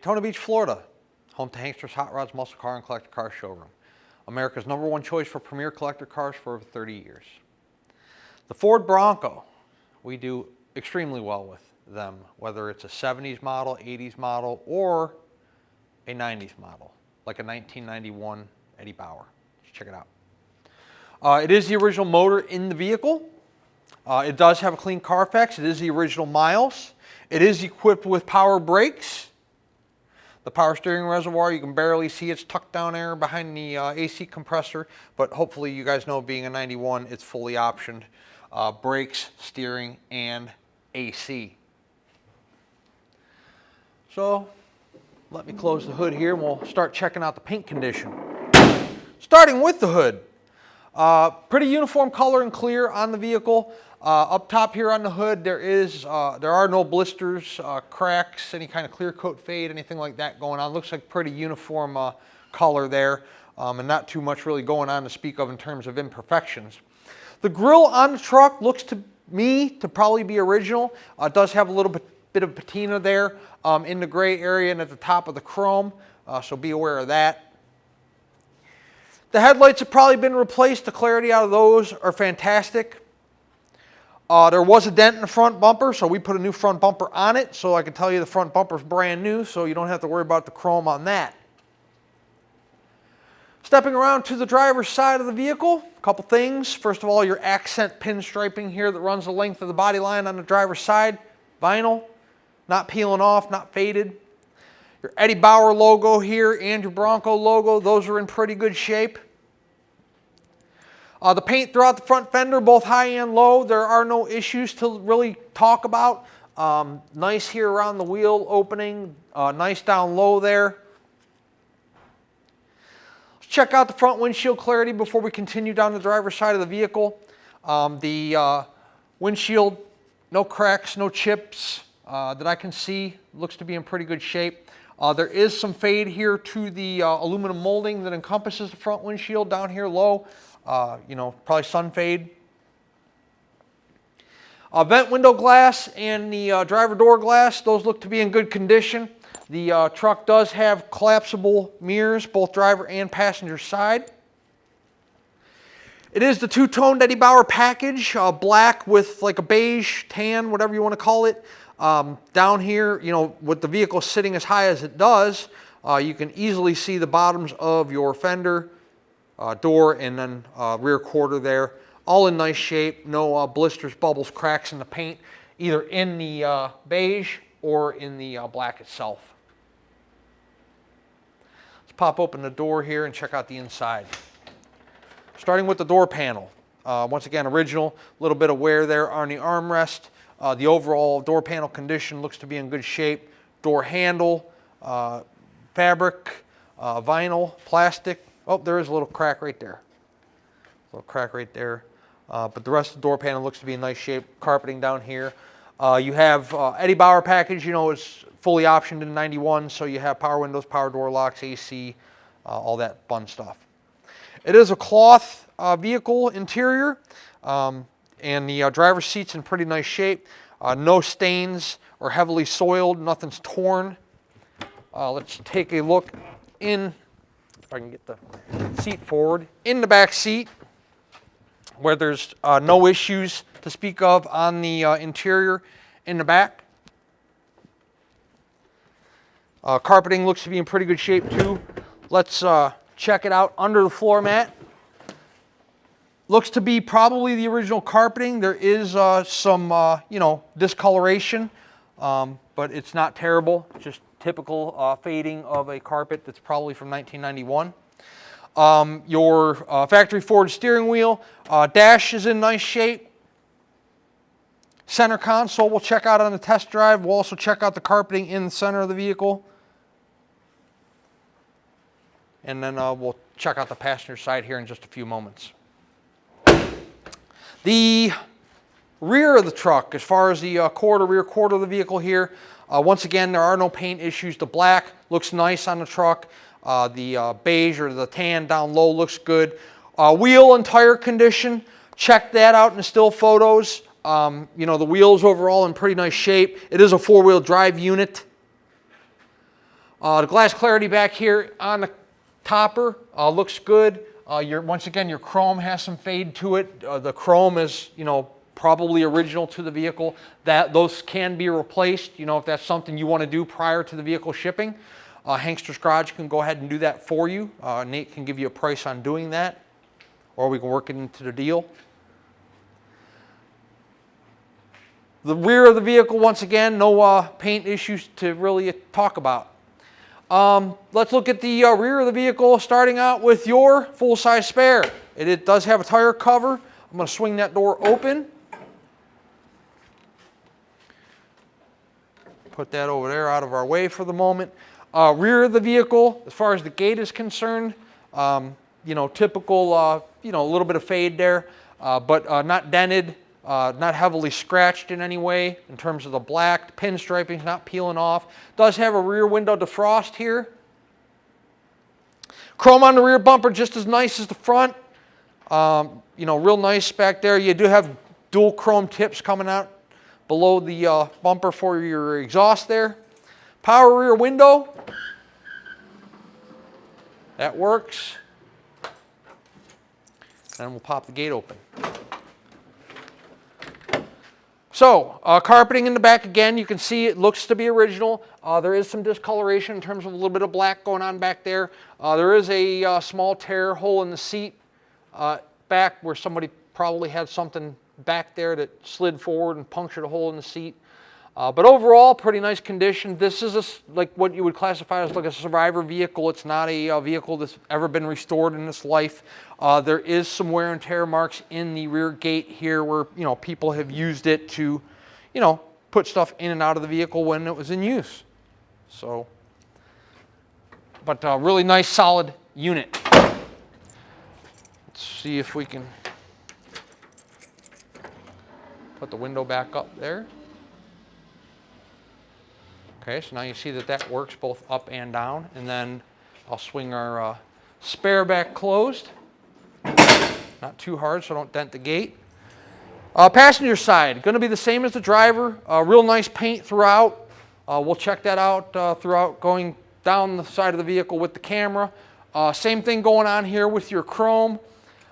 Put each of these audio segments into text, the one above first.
Daytona Beach, Florida, home to Hanksters Hot Rods, Muscle Car, and Collector Car Showroom. America's #1 choice for premier collector cars for over 30 years. The Ford Bronco, we do extremely well with them, whether it's a 70s model, 80s model, or a 90s model, like a 1991 Eddie Bauer. Let's check it out. It is the original motor in the vehicle. It does have a clean Carfax. It is the original miles. It is equipped with power brakes. The power steering reservoir, you can barely see it's tucked down there behind the AC compressor, but hopefully you guys know, being a 91, it's fully optioned. Brakes, steering, and AC. So let me close the hood here and we'll start checking out the paint condition. Starting with the hood. Pretty uniform color and clear on the vehicle. Up top here on the hood, there are no blisters, cracks, any kind of clear coat fade, anything like that going on. Looks like pretty uniform color there, and not too much really going on to speak of in terms of imperfections. The grille on the truck looks to me to probably be original. It does have a little bit of patina there in the gray area and at the top of the chrome, so be aware of that. The headlights have probably been replaced. The clarity out of those are fantastic. There was a dent in the front bumper, so we put a new front bumper on it, so I can tell you the front bumper is brand new, so you don't have to worry about the chrome on that. Stepping around to the driver's side of the vehicle, a couple things. First of all, your accent pinstriping here that runs the length of the body line on the driver's side. Vinyl, not peeling off, not faded. Your Eddie Bauer logo here and your Bronco logo, those are in pretty good shape. The paint throughout the front fender, both high and low, there are no issues to really talk about. Nice here around the wheel opening, nice down low there. Let's check out the front windshield clarity before we continue down the driver's side of the vehicle. The windshield, no cracks, no chips that I can see. Looks to be in pretty good shape. There is some fade here to the aluminum molding that encompasses the front windshield down here low. Probably sun fade. Vent window glass and the driver door glass, those look to be in good condition. The truck does have collapsible mirrors, both driver and passenger side. It is the two-toned Eddie Bauer package, black with like a beige, tan, whatever you want to call it. Down here, with the vehicle sitting as high as it does, you can easily see the bottoms of your fender, door, and then rear quarter there. All in nice shape. No blisters, bubbles, cracks in the paint, either in the beige or in the black itself. Let's pop open the door here and check out the inside. Starting with the door panel. Once again, original. A little bit of wear there on the armrest. The overall door panel condition looks to be in good shape. Door handle, fabric, vinyl, plastic. Oh, there is a little crack right there. A little crack right there. But the rest of the door panel looks to be in nice shape. Carpeting down here. You have Eddie Bauer package, it's fully optioned in 91, so you have power windows, power door locks, AC, all that fun stuff. It is a cloth vehicle interior, and the driver's seat's in pretty nice shape. No stains or heavily soiled, nothing's torn. Let's take a look in. If I can get the seat forward, in the back seat, where there's no issues to speak of on the interior in the back. Carpeting looks to be in pretty good shape too. Let's check it out under the floor mat. Looks to be probably the original carpeting. There is some discoloration, but it's not terrible. Just typical fading of a carpet that's probably from 1991. Your factory Ford steering wheel. Dash is in nice shape. Center console we'll check out on the test drive. We'll also check out the carpeting in the center of the vehicle. And then we'll check out the passenger side here in just a few moments. The rear of the truck, as far as the rear quarter of the vehicle here, once again, there are no paint issues. The black looks nice on the truck. The beige or the tan down low looks good. Wheel and tire condition, check that out in the still photos. The wheels overall in pretty nice shape. It is a four-wheel drive unit. The glass clarity back here on the topper looks good. Once again, your chrome has some fade to it. The chrome is, probably original to the vehicle. Those can be replaced, if that's something you want to do prior to the vehicle shipping. Hanksters Garage can go ahead and do that for you. Nate can give you a price on doing that, or we can work it into the deal. The rear of the vehicle, once again, no paint issues to really talk about. Let's look at the rear of the vehicle, starting out with your full-size spare. It does have a tire cover. I'm going to swing that door open. Put that over there out of our way for the moment. Rear of the vehicle, as far as the gate is concerned, typical, a little bit of fade there, but not dented, not heavily scratched in any way in terms of the black. The pinstriping is not peeling off. Does have a rear window defrost here. Chrome on the rear bumper, just as nice as the front. Real nice back there. You do have dual chrome tips coming out below the bumper for your exhaust there. Power rear window. That works. And we'll pop the gate open. So, carpeting in the back again, you can see it looks to be original. There is some discoloration in terms of a little bit of black going on back there. There is a small tear hole in the seat back where somebody probably had something back there that slid forward and punctured a hole in the seat. But overall, pretty nice condition. This is like what you would classify as like a survivor vehicle. It's not a vehicle that's ever been restored in its life. There is some wear and tear marks in the rear gate here where people have used it to, put stuff in and out of the vehicle when it was in use. So, but really nice, solid unit. Let's see if we can put the window back up there. Okay, so now you see that works both up and down. And then I'll swing our spare back closed. Not too hard so don't dent the gate. Passenger side, going to be the same as the driver. Real nice paint throughout. We'll check that out throughout going down the side of the vehicle with the camera. Same thing going on here with your chrome.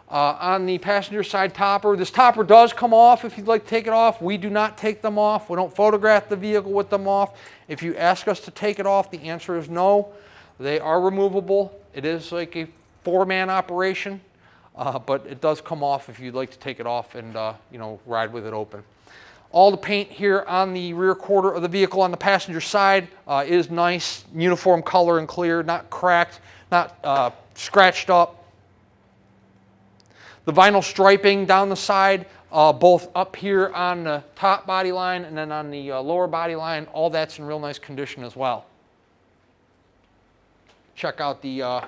On the passenger side topper. This topper does come off if you'd like to take it off. We do not take them off. We don't photograph the vehicle with them off. If you ask us to take it off, the answer is no. They are removable. It is like a 4-man operation, but it does come off if you'd like to take it off and ride with it open. All the paint here on the rear quarter of the vehicle on the passenger side is nice, uniform color and clear, not cracked, not scratched up. The vinyl striping down the side, both up here on the top body line and then on the lower body line, all that's in real nice condition as well. Check out the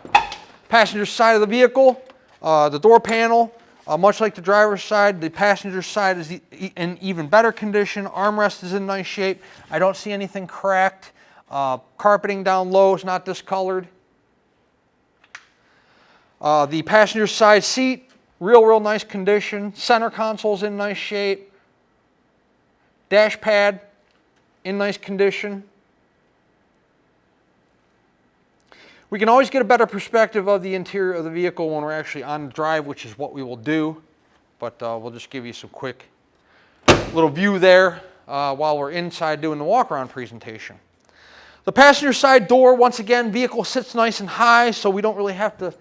passenger side of the vehicle, the door panel. Much like the driver's side, the passenger side is in even better condition. Armrest is in nice shape. I don't see anything cracked. Carpeting down low is not discolored. The passenger side seat, real nice condition. Center console's in nice shape. Dash pad in nice condition. We can always get a better perspective of the interior of the vehicle when we're actually on the drive, which is what we will do. But we'll just give you some quick little view there while we're inside doing the walk-around presentation. The passenger side door, once again, vehicle sits nice and high, so we don't really have to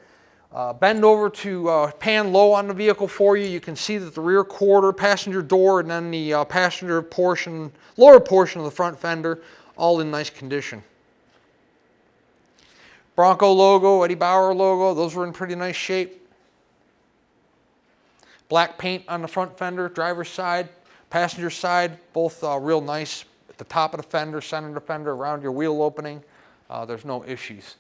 bend over to pan low on the vehicle for you. You can see that the rear quarter, passenger door, and then the passenger portion, lower portion of the front fender, all in nice condition. Bronco logo, Eddie Bauer logo, those were in pretty nice shape. Black paint on the front fender, driver's side, passenger side, both real nice. At the top of the fender, center of the fender, around your wheel opening, there's no issues.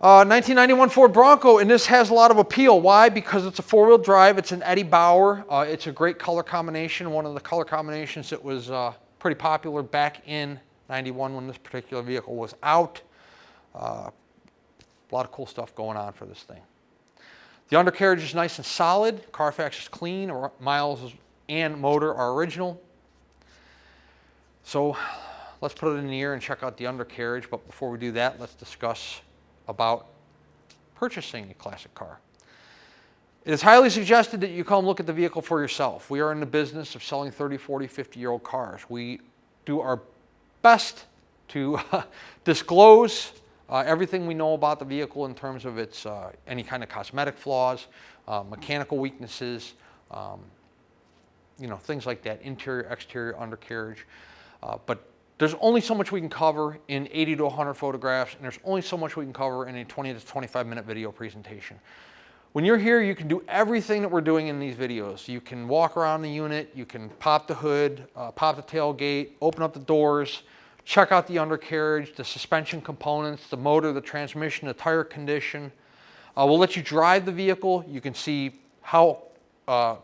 1991 Ford Bronco, and this has a lot of appeal. Why? Because it's a 4-wheel drive. It's an Eddie Bauer. It's a great color combination. One of the color combinations that was pretty popular back in 91 when this particular vehicle was out. A lot of cool stuff going on for this thing. The undercarriage is nice and solid. Carfax is clean. Miles and motor are original. So let's put it in the air and check out the undercarriage. But before we do that, let's discuss about purchasing a classic car. It is highly suggested that you come look at the vehicle for yourself. We are in the business of selling 30, 40, 50-year-old cars. We do our best to disclose everything we know about the vehicle in terms of its any kind of cosmetic flaws, mechanical weaknesses, things like that, interior, exterior, undercarriage. But there's only so much we can cover in 80 to 100 photographs, and there's only so much we can cover in a 20 to 25-minute video presentation. When you're here, you can do everything that we're doing in these videos. You can walk around the unit, you can pop the hood, pop the tailgate, open up the doors, check out the undercarriage, the suspension components, the motor, the transmission, the tire condition. We'll let you drive the vehicle. You can see how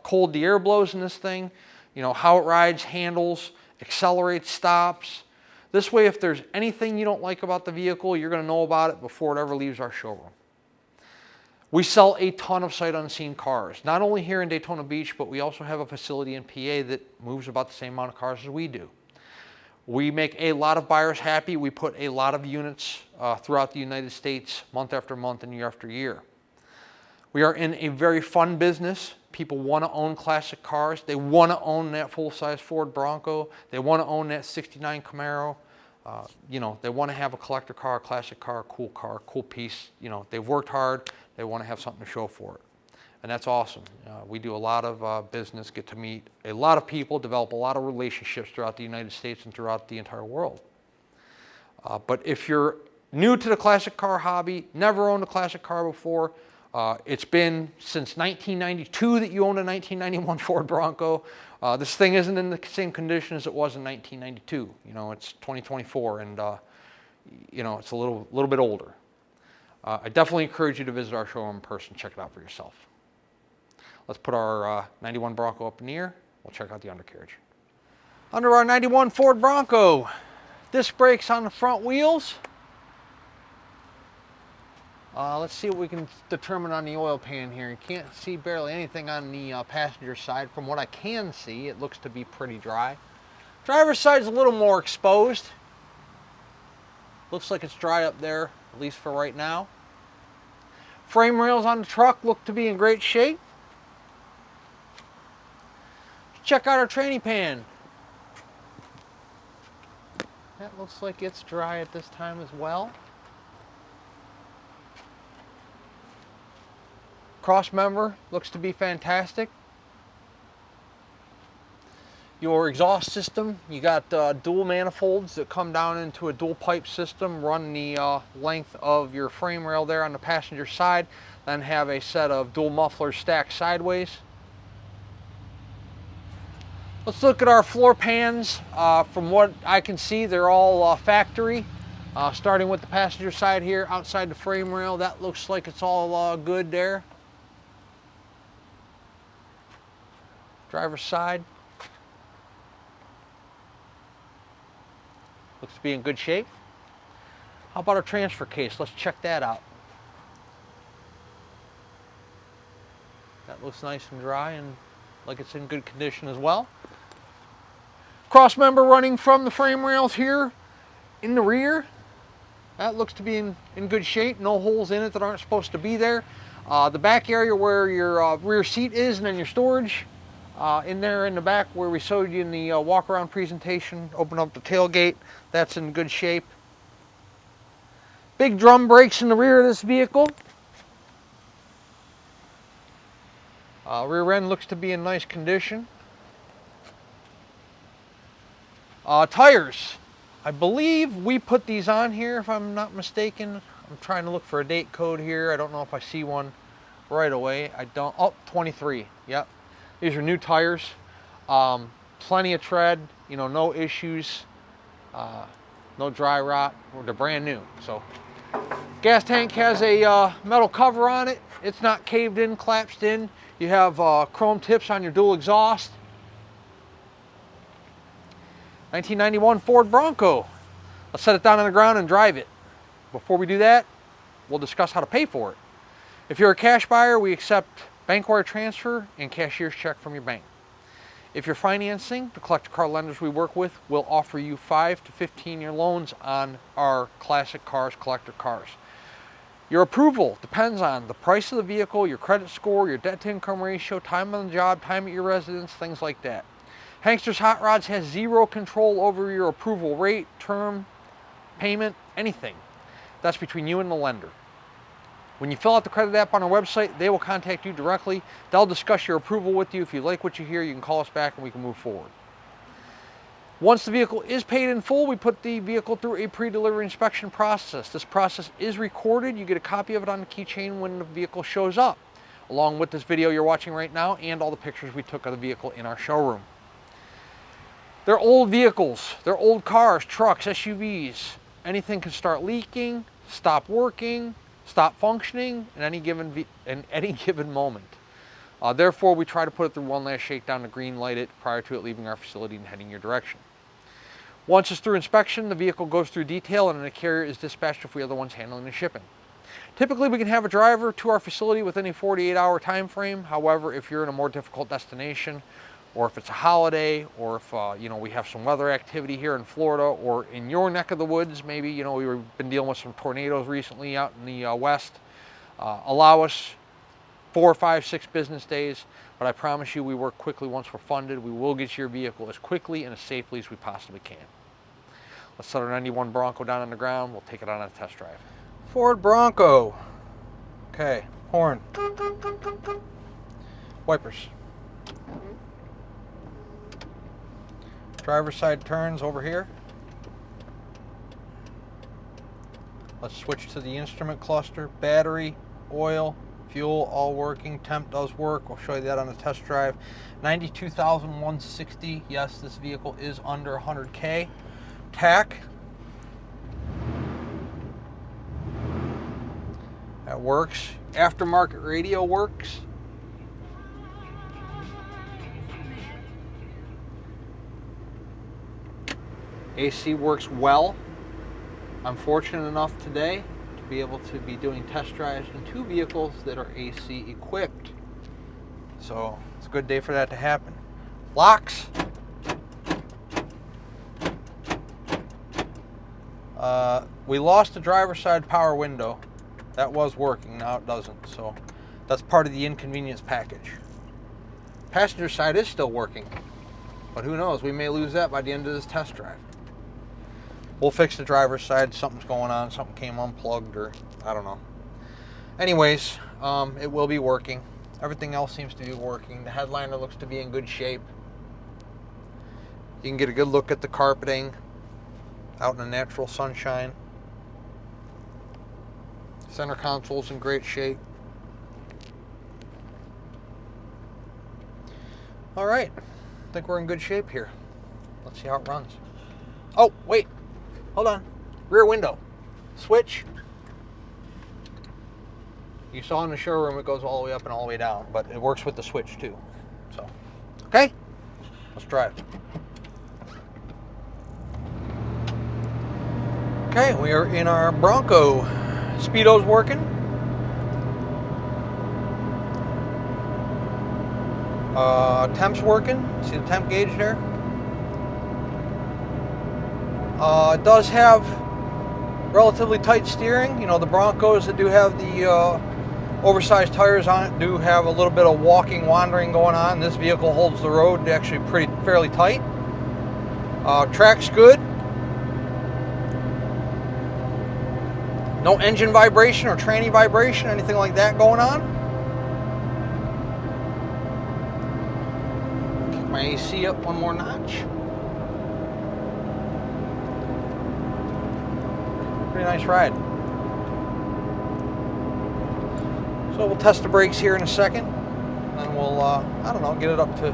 cold the air blows in this thing, how it rides, handles, accelerates, stops. This way, if there's anything you don't like about the vehicle, you're going to know about it before it ever leaves our showroom. We sell a ton of sight unseen cars, not only here in Daytona Beach, but we also have a facility in PA that moves about the same amount of cars as we do. We make a lot of buyers happy. We put a lot of units throughout the United States month after month and year after year. We are in a very fun business. People want to own classic cars. They want to own that full-size Ford Bronco. They want to own that 69 Camaro. They want to have a collector car, a classic car, a cool piece. They've worked hard. They want to have something to show for it. And that's awesome. We do a lot of business, get to meet a lot of people, develop a lot of relationships throughout the United States and throughout the entire world. But if you're new to the classic car hobby, never owned a classic car before, it's been since 1992 that you owned a 1991 Ford Bronco. This thing isn't in the same condition as it was in 1992. It's 2024, and it's a little bit older. I definitely encourage you to visit our showroom in person. Check it out for yourself. Let's put our 91 Bronco up in the air. We'll check out the undercarriage. Under our 91 Ford Bronco, disc brakes on the front wheels. Let's see what we can determine on the oil pan here. You can't see barely anything on the passenger side. From what I can see, it looks to be pretty dry. Driver's side's a little more exposed. Looks like it's dry up there, at least for right now. Frame rails on the truck look to be in great shape. Check out our tranny pan. That looks like it's dry at this time as well. Cross member looks to be fantastic. Your exhaust system, you got dual manifolds that come down into a dual pipe system, run the length of your frame rail there on the passenger side, then have a set of dual mufflers stacked sideways. Let's look at our floor pans. From what I can see, they're all factory. Starting with the passenger side here, outside the frame rail, that looks like it's all good there. Driver's side. Looks to be in good shape. How about our transfer case? Let's check that out. That looks nice and dry and like it's in good condition as well. Cross member running from the frame rails here in the rear. That looks to be in good shape. No holes in it that aren't supposed to be there. The back area where your rear seat is, and then your storage in there in the back where we showed you in the walk around presentation. Open up the tailgate. That's in good shape. Big drum brakes in the rear of this vehicle. Rear end looks to be in nice condition. Tires. I believe we put these on here, if I'm not mistaken. I'm trying to look for a date code here. I don't know if I see one right away. I don't. Oh, 23. Yep. These are new tires. Plenty of tread. No issues. No dry rot. They're brand new. So, gas tank has a metal cover on it. It's not caved in, collapsed in. You have chrome tips on your dual exhaust. 1991 Ford Bronco. Let's set it down on the ground and drive it. Before we do that, we'll discuss how to pay for it. If you're a cash buyer, we accept bank wire transfer and cashier's check from your bank. If you're financing, the collector car lenders we work with will offer you 5 to 15-year loans on our classic cars, collector cars. Your approval depends on the price of the vehicle, your credit score, your debt-to-income ratio, time on the job, time at your residence, things like that. Hanksters Hot Rods has zero control over your approval rate, term, payment, anything. That's between you and the lender. When you fill out the credit app on our website, they will contact you directly. They'll discuss your approval with you. If you like what you hear, you can call us back and we can move forward. Once the vehicle is paid in full, we put the vehicle through a pre-delivery inspection process. This process is recorded. You get a copy of it on the keychain when the vehicle shows up, along with this video you're watching right now and all the pictures we took of the vehicle in our showroom. They're old vehicles. They're old cars, trucks, SUVs. Anything can start leaking, stop working, stop functioning in any given moment. Therefore, we try to put it through one last shakedown to green light it prior to it leaving our facility and heading your direction. Once it's through inspection, the vehicle goes through detail and a carrier is dispatched if we are the ones handling the shipping. Typically, we can have a driver to our facility within a 48-hour time frame. However, if you're in a more difficult destination, or if it's a holiday, or if we have some weather activity here in Florida or in your neck of the woods, maybe we've been dealing with some tornadoes recently out in the west, allow us 4, 5, 6 business days, but I promise you we work quickly once we're funded. We will get your vehicle as quickly and as safely as we possibly can. Let's set our 91 Bronco down on the ground. We'll take it on a test drive. Ford Bronco. Okay, horn. Wipers. Driver's side turns over here. Let's switch to the instrument cluster. Battery, oil, fuel, all working. Temp does work. We'll show you that on the test drive. 92,160. Yes, this vehicle is under 100K. TAC. That works. Aftermarket radio works. AC works well. I'm fortunate enough today to be able to be doing test drives in 2 vehicles that are AC equipped. So it's a good day for that to happen. Locks. We lost the driver's side power window. That was working, now it doesn't. So that's part of the inconvenience package. Passenger side is still working, but who knows, we may lose that by the end of this test drive. We'll fix the driver's side. Something's going on. Something came unplugged, or I don't know. Anyways, it will be working. Everything else seems to be working. The headliner looks to be in good shape. You can get a good look at the carpeting out in the natural sunshine. Center console's in great shape. All right, I think we're in good shape here. Let's see how it runs. Oh, wait. Hold on. Rear window. Switch. You saw in the showroom it goes all the way up and all the way down, but it works with the switch too. So, okay, let's drive. Okay, we are in our Bronco. Speedo's working. Temp's working. See the temp gauge there? It does have relatively tight steering. The Broncos that do have the oversized tires on it do have a little bit of wandering going on. This vehicle holds the road actually fairly tight. Track's good. No engine vibration or tranny vibration, anything like that going on. Kick my AC up one more notch. Pretty nice ride. So we'll test the brakes here in a second, and we'll, I don't know, get it up to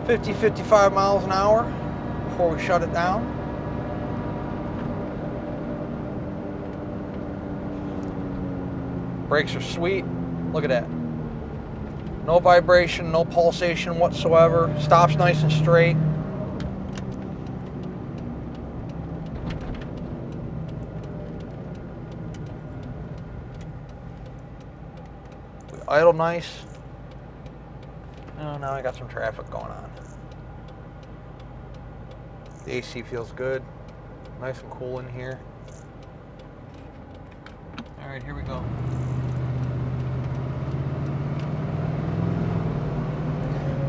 50, 55 miles an hour before we shut it down. Brakes are sweet. Look at that. No vibration, no pulsation whatsoever. Stops nice and straight. We idle nice. Oh, now I got some traffic going on. The AC feels good. Nice and cool in here. All right, here we go.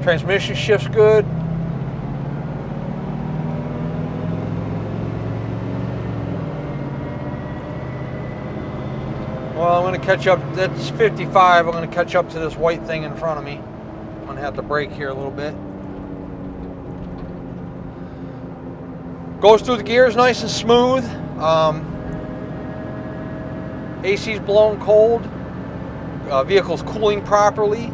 Transmission shifts good. Well, I'm going to catch up. That's 55. I'm going to catch up to this white thing in front of me. I'm going to have to brake here a little bit. Goes through the gears nice and smooth. AC's blowing cold. Vehicle's cooling properly.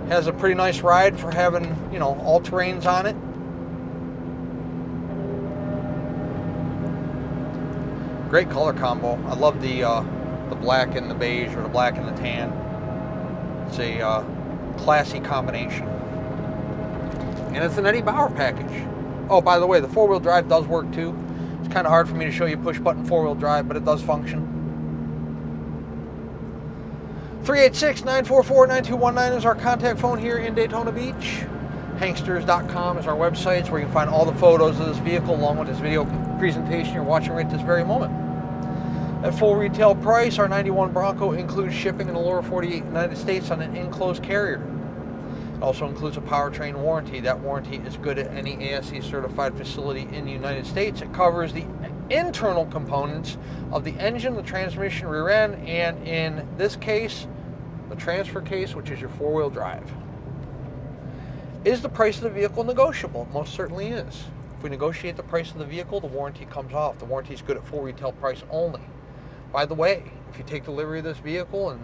Has a pretty nice ride for having, you know, all terrains on it. Great color combo. I love the black and the beige, or the black and the tan. It's a classy combination. And it's an Eddie Bauer package. Oh, by the way, the four-wheel drive does work too. It's kind of hard for me to show you push-button four-wheel drive, but it does function. 386-944-9219 is our contact phone here in Daytona Beach. Hanksters.com is our website. It's where you can find all the photos of this vehicle along with this video presentation you're watching right this very moment. At full retail price, our 91 Bronco includes shipping in the lower 48 United States on an enclosed carrier. It also includes a powertrain warranty. That warranty is good at any ASE certified facility in the United States. It covers the internal components of the engine, the transmission, rear end, and in this case, the transfer case, which is your four-wheel drive. Is the price of the vehicle negotiable? It most certainly is. If we negotiate the price of the vehicle, the warranty comes off. The warranty is good at full retail price only. By the way, if you take delivery of this vehicle and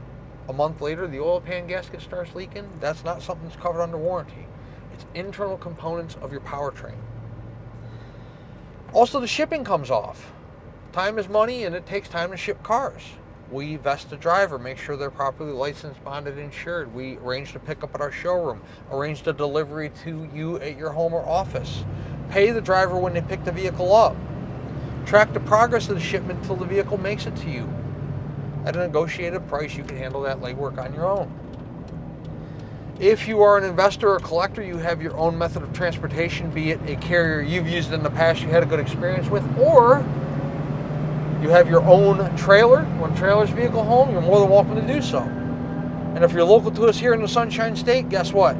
a month later the oil pan gasket starts leaking, that's not something that's covered under warranty. It's internal components of your powertrain. Also, the shipping comes off. Time is money, and it takes time to ship cars. We vest the driver, make sure they're properly licensed, bonded, insured. We arrange the pickup at our showroom, arrange the delivery to you at your home or office. Pay the driver when they pick the vehicle up. Track the progress of the shipment until the vehicle makes it to you. At a negotiated price, you can handle that legwork on your own. If you are an investor or collector, you have your own method of transportation, be it a carrier you've used in the past you had a good experience with, or you have your own trailer, one trailer's vehicle home, you're more than welcome to do so. And if you're local to us here in the Sunshine State, guess what?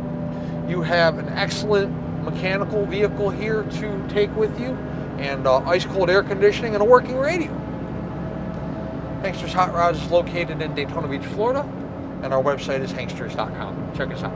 You have an excellent mechanical vehicle here to take with you, and ice cold air conditioning and a working radio. Hanksters Hot Rods is located in Daytona Beach, Florida, and our website is hanksters.com. Check us out.